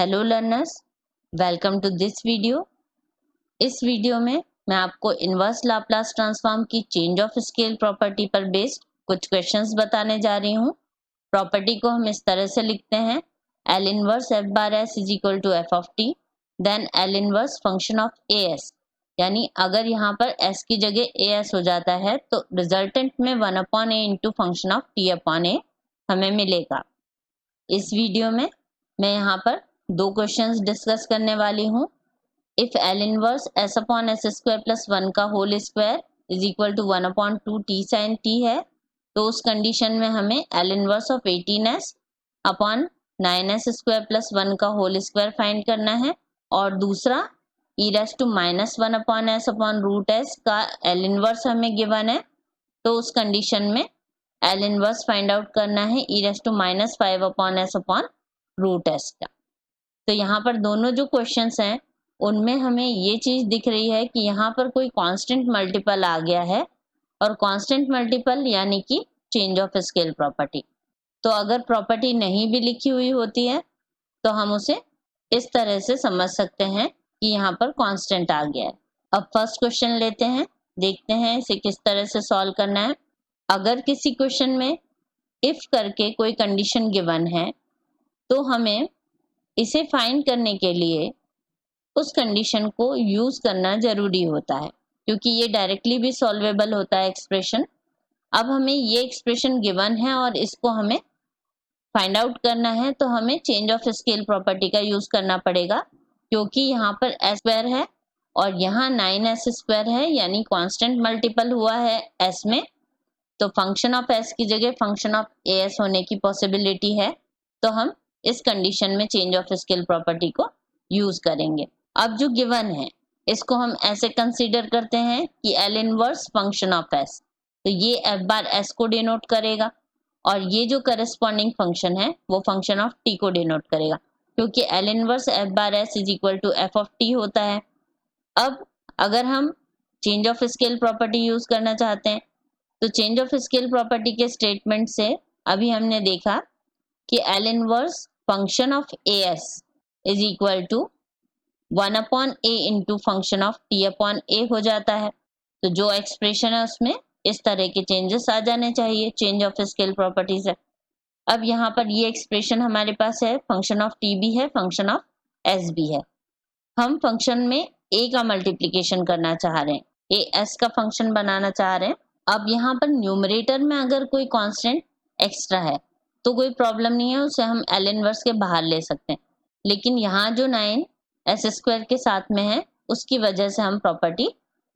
Hello learners, welcome to this video. इस video में मैं आपको इनवर्स लाप्लास ट्रांसफॉर्म की चेंज ऑफ स्केल प्रॉपर्टी पर बेस्ड कुछ क्वेश्चंस बताने जा रही हूँ। प्रॉपर्टी को हम इस तरह से लिखते हैं, L inverse F bar S is equal to F of T then L inverse function of A S. यानी अगर यहाँ पर एस की जगह ए एस हो जाता है तो रिजल्टेंट में 1/a into function of T upon a हमें मिलेगा। इस वीडियो में मैं यहाँ पर दो क्वेश्चंस डिस्कस करने वाली हूँ। If L inverse s upon s square plus 1 का whole square is equal to 1/2 t sine t है, तो उस कंडीशन में हमें L inverse of 18s upon 9s square plus 1 का होल स्क्वायर फाइंड करना है। और दूसरा e raise to minus 1/s upon root s का एल इनवर्स हमें गिवन है, तो उस कंडीशन में एल इनवर्स फाइंड आउट करना है e raise to minus 5/s upon root s का। तो यहाँ पर दोनों जो क्वेश्चंस हैं उनमें हमें ये चीज दिख रही है कि यहाँ पर कोई कांस्टेंट मल्टीपल आ गया है, और कांस्टेंट मल्टीपल यानी कि चेंज ऑफ स्केल प्रॉपर्टी। तो अगर प्रॉपर्टी नहीं भी लिखी हुई होती है तो हम उसे इस तरह से समझ सकते हैं कि यहाँ पर कांस्टेंट आ गया है। अब फर्स्ट क्वेश्चन लेते हैं, देखते हैं इसे किस तरह से सॉल्व करना है। अगर किसी क्वेश्चन में इफ करके कोई कंडीशन गिवन है तो हमें इसे फाइंड करने के लिए उस कंडीशन को यूज करना जरूरी होता है, क्योंकि ये डायरेक्टली भी सॉल्वेबल होता है एक्सप्रेशन। अब हमें ये एक्सप्रेशन गिवन है और इसको हमें फाइंड आउट करना है, तो हमें चेंज ऑफ स्केल प्रॉपर्टी का यूज करना पड़ेगा, क्योंकि यहाँ पर एस स्क्वायर है और यहाँ 9s स्क्वायर है, यानी कांस्टेंट मल्टीपल हुआ है एस में, तो फंक्शन ऑफ एस की जगह फंक्शन ऑफ ए एस होने की पॉसिबिलिटी है। तो हम इस कंडीशन में चेंज ऑफ स्केल प्रॉपर्टी को यूज करेंगे। अब जो गिवन है इसको हम ऐसे कंसीडर करते हैं कि L inverse function of S, तो ये एफ बार एस को डिनोट करेगा, और ये जो करस्पॉन्डिंग फंक्शन है वो फंक्शन ऑफ टी को डिनोट करेगा, क्योंकि L inverse F bar S is equal to F of T होता है। अब अगर हम change of scale property use करना चाहते हैं तो चेंज ऑफ स्केल प्रॉपर्टी के स्टेटमेंट से अभी हमने देखा कि L inverse function of A s is equal to 1/a into function of T upon a हो जाता है। तो जो एक्सप्रेशन है उसमें इस तरह के चेंजेस आ जाने चाहिए चेंज ऑफ स्केल प्रॉपर्टी से। अब यहाँ पर ये एक्सप्रेशन हमारे पास है, फंक्शन ऑफ टी भी है, फंक्शन ऑफ एस भी है। हम फंक्शन में ए का मल्टीप्लीकेशन करना चाह रहे हैं, ए एस का फंक्शन बनाना चाह रहे हैं। अब यहाँ पर न्यूमरेटर में अगर कोई कांस्टेंट एक्स्ट्रा है तो कोई प्रॉब्लम नहीं है, उसे हम एल इनवर्स के बाहर ले सकते हैं। लेकिन यहाँ जो 9 एस स्क्वायर के साथ में है उसकी वजह से हम प्रॉपर्टी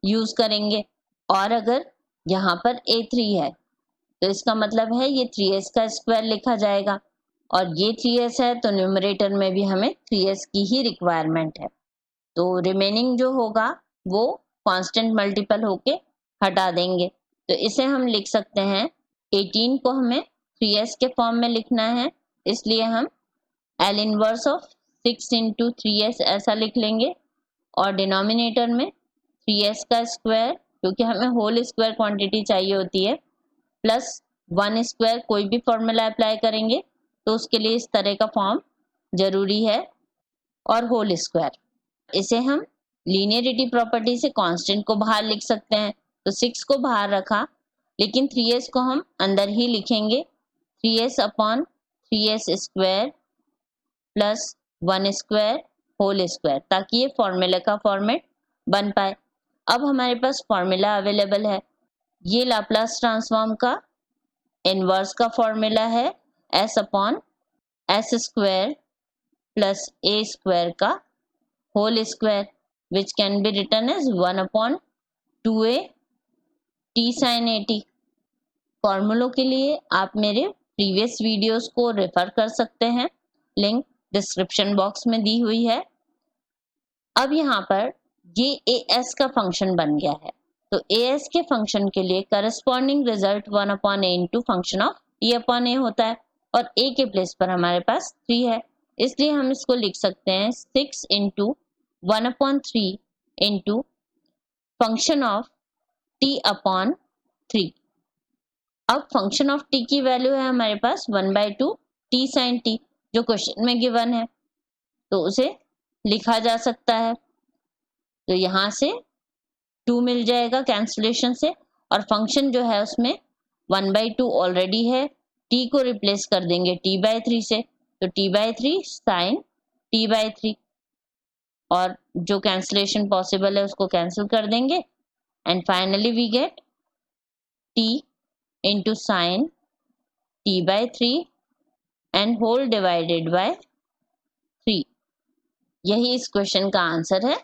यूज करेंगे। और अगर यहाँ पर a3 है तो इसका मतलब है ये 3s का स्क्वायर लिखा जाएगा, और ये 3s है तो न्यूमरेटर में भी हमें 3s की ही रिक्वायरमेंट है। तो रिमेनिंग जो होगा वो कांस्टेंट मल्टीपल होके हटा देंगे। तो इसे हम लिख सकते हैं, 18 को हमें 3s के फॉर्म में लिखना है, इसलिए हम L inverse of 6 into 3s ऐसा लिख लेंगे, और डिनोमिनेटर में 3s का स्क्वायर, क्योंकि हमें होल स्क्वायर क्वांटिटी चाहिए होती है, प्लस 1 स्क्वायर कोई भी फॉर्मूला अप्लाई करेंगे तो उसके लिए इस तरह का फॉर्म जरूरी है, और होल स्क्वायर। इसे हम लीनियरिटी प्रॉपर्टी से कांस्टेंट को बाहर लिख सकते हैं, तो 6 को बाहर रखा, लेकिन 3s को हम अंदर ही लिखेंगे, 3s upon 3s square plus 1 square whole square, ताकि ये फॉर्मूले का फॉर्मेट बन पाए। अब हमारे पास फॉर्मूला अवेलेबल है, ये लाप्लास ट्रांसफॉर्म का इनवर्स का फॉर्मूला है, s upon s square plus a square का whole square, which can be written as 1/2a t sin at। फॉर्मूलों के लिए आप मेरे प्रीवियस वीडियोस को रेफर कर सकते हैं, लिंक डिस्क्रिप्शन बॉक्स में दी हुई है। अब यहाँ पर ये ए एस का फंक्शन बन गया है, तो ए एस के फंक्शन के लिए corresponding result 1/a into function of T upon a होता है, और ए के प्लेस पर हमारे पास 3 है, इसलिए हम इसको लिख सकते हैं 6 into 1/3 into function of T upon 3। अब फंक्शन ऑफ टी की वैल्यू है हमारे पास 1/2 टी साइन टी, जो क्वेश्चन में गिवन है। तो उसे लिखा जा सकता है। तो यहाँ से 2 मिल जाएगा कैंसलेशन से, और फंक्शन जो है उसमें 1/2 ऑलरेडी है, t को रिप्लेस कर देंगे t/3 से, तो t/3 sin t/3, और जो कैंसलेशन पॉसिबल है उसको कैंसिल कर देंगे, and finally we get t into sine t/3 and whole divided by 3। यही इस क्वेश्चन का आंसर है।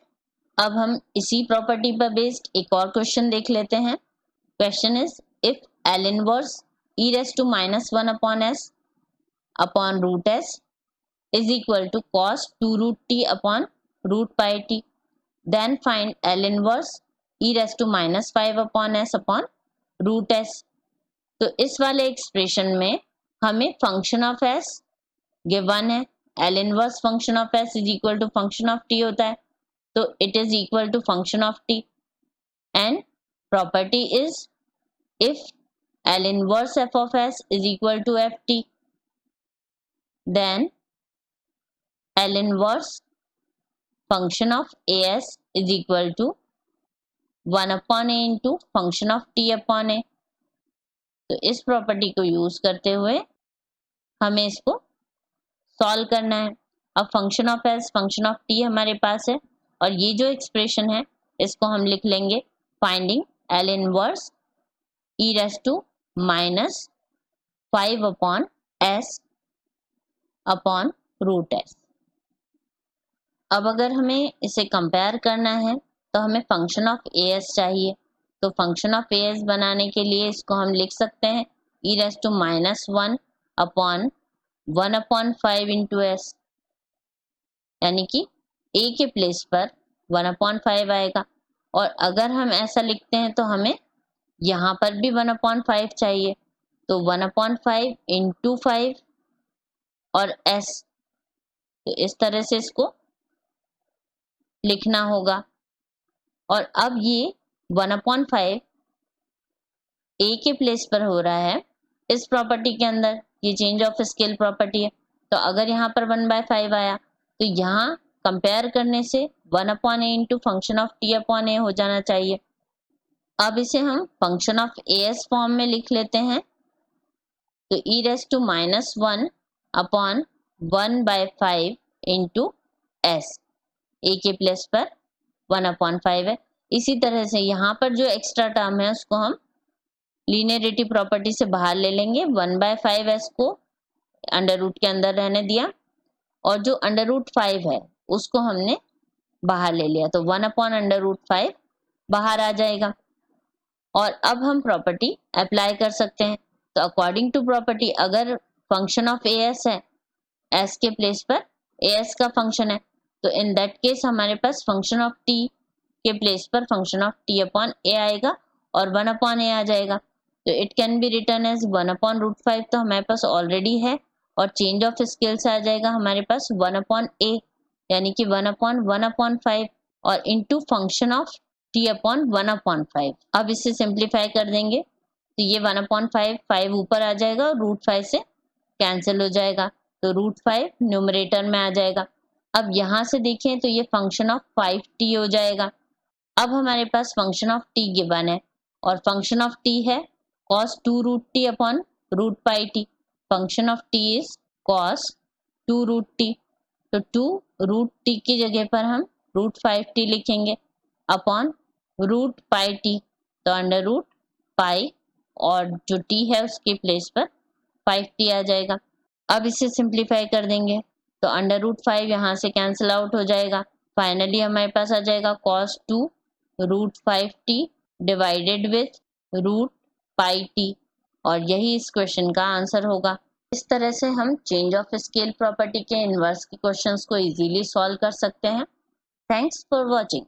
अब हम इसी प्रॉपर्टी पर बेस्ड एक और क्वेश्चन देख लेते हैं। Question is if L inverse e⁻⁻1 upon s upon root s is equal to cos 2 root t upon root pi t, then find L inverse e⁻5 upon s upon root s। तो इस वाले expression में हमें function of s given है, L inverse function of s is equal to function of t होता है, तो it is equal to function of t, and property is if L inverse f of s is equal to ft, then L inverse function of as is equal to 1 upon a into function of t upon a। तो इस property को use करते हुए हमें इसको solve करना है। अब function of S function of T हमारे पास है, और ये जो एक्सप्रेशन है इसको हम लिख लेंगे finding L inverse e⁻5 upon S upon root S. अब अगर हमें इसे कंपेयर करना है तो हमें फंक्शन ऑफ एस चाहिए, तो फंक्शन ऑफ एस बनाने के लिए इसको हम लिख सकते हैं e⁻1 अपॉन 1/5 इंटू एस, यानी कि a के प्लेस पर 1/5 आएगा। और अगर हम ऐसा लिखते हैं तो हमें यहाँ पर भी 1/5 चाहिए, तो 1/5 इंटू 5 और s, तो इस तरह से इसको लिखना होगा। और अब ये 1/5 a के प्लेस पर हो रहा है इस प्रॉपर्टी के अंदर, ये चेंज ऑफ स्केल प्रॉपर्टी है, तो अगर यहाँ पर 1/5 आया तो यहाँ कंपेयर करने से 1/a into function of t upon a हो जाना चाहिए। अब इसे हम फंक्शन ऑफ as फॉर्म में लिख लेते हैं, तो e⁻1 upon 1/5 into s, a के प्लेस पर 1/5 है। इसी तरह से यहाँ पर जो एक्स्ट्रा टर्म है उसको हम लीनियरिटी प्रॉपर्टी से बाहर ले लेंगे, 1/5s को अंडर रूट के अंदर रहने दिया, और जो अंडर रूट 5 है उसको हमने बाहर ले लिया, तो 1/√5 बाहर आ जाएगा। और अब हम प्रॉपर्टी अप्लाई कर सकते हैं। तो अकॉर्डिंग टू प्रॉपर्टी अगर फंक्शन ऑफ एस है, एस के प्लेस पर एस का फंक्शन है, तो इन दैट केस हमारे पास फंक्शन ऑफ टी के प्लेस पर function of T upon A आएगा और 1/a आ जाएगा। तो it can be written as 1/√5, तो हमारे पास ऑलरेडी है, और चेंज ऑफ स्केल से आ जाएगा हमारे पास 1/a, यानी कि 1/1/5 और into function of t upon 1/5। अब इसे सिंप्लीफाई कर देंगे तो ये 1/5 5 ऊपर आ जाएगा और √5 से कैंसिल हो जाएगा, तो √5 न्यूमरेटर में आ जाएगा। अब यहाँ से देखें तो ये फंक्शन ऑफ 5t हो जाएगा। अब हमारे पास फंक्शन ऑफ t गिवन है, और फंक्शन ऑफ t है cos 2√t upon √πt। Function of t is cos 2√t, तो 2√t की जगह पर हम √5t लिखेंगे अपॉन √πt, तो अंडर रूट पाई और जो t है उसके प्लेस पर 5t आ जाएगा। अब इसे सिंप्लीफाई कर देंगे तो अंडर √5 यहाँ से कैंसिल आउट हो जाएगा। फाइनली हमारे पास आ जाएगा cos 2√5t divided with √πt, और यही इस क्वेश्चन का आंसर होगा। इस तरह से हम चेंज ऑफ स्केल प्रॉपर्टी के इनवर्स के क्वेश्चंस को इजीली सॉल्व कर सकते हैं। Thanks for watching.